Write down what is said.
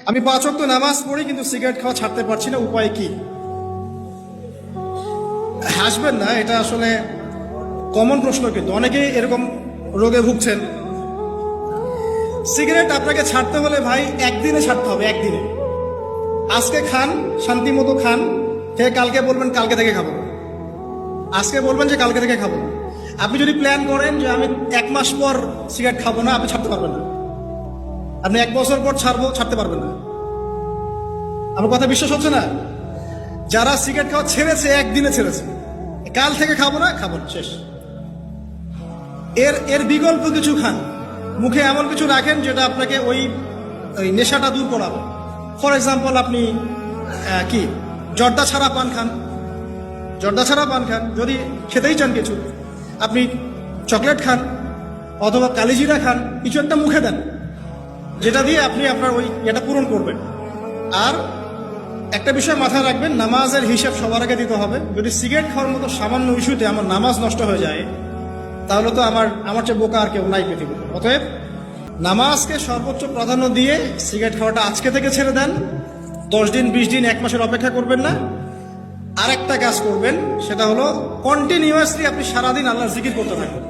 আমি 5 ওয়াক্ত নামাজ পড়ি কিন্তু সিগারেট খাওয়া ছাড়তে পারছি না, উপায় কি? হাসবেন না, এটা আসলে কমন প্রশ্ন, কিন্তু অনেকেই এরকম রোগে ভুগছেন। সিগারেট আপনাকে ছাড়তে হলে ভাই একদিনে ছাড়তে হবে, একদিনে। আজকে খান, শান্তি মতো খান, খেয়ে কালকে বলবেন কালকে থেকে খাবো, আজকে বলবেন যে কালকে থেকে খাবো। আপনি যদি প্ল্যান করেন যে আমি 1 মাস পর সিগারেট খাবো না, আপনি ছাড়তে পারবেন না। আপনি 1 বছর পর ছাড়বো, ছাড়তে পারবেন না। আমার কথা বিশ্বাস হচ্ছে না? যারা সিগারেট খাওয়া ছেড়েছে, একদিনে ছেড়েছে, কাল থেকে খাবো না, খাবো না, শেষ। এর বিকল্প কিছু খান, মুখে এমন কিছু রাখেন যেটা আপনাকে ওই নেশাটা দূর করাবে। ফর এক্সাম্পল, আপনি কি জর্দা ছাড়া পান খান, জর্দা ছাড়া পান খান। যদি খেতেই চান কিছু, আপনি চকলেট খান অথবা কালিজিরা খান, কিছু একটা মুখে দেন যেটা দিয়ে আপনি আপনার ওই এটা পূরণ করবেন। আর একটা বিষয় মাথায় রাখবেন, নামাজের হিসাব সবার আগে দিতে হবে। যদি সিগারেট খাওয়ার মতো সামান্য ইস্যুতে আমার নামাজ নষ্ট হয়ে যায়, তাহলে তো আমার চেয়ে বোকা আর কেউ নাই পৃথিবীতে। অতএব নামাজকে সর্বোচ্চ প্রাধান্য দিয়ে সিগারেট খাওয়াটা আজকে থেকে ছেড়ে দেন। 10 দিন, 20 দিন, 1 মাসের অপেক্ষা করবেন না। আর একটা কাজ করবেন, সেটা হলো কন্টিনিউয়াসলি আপনি সারাদিন আল্লাহর জিকির করতে থাকবেন।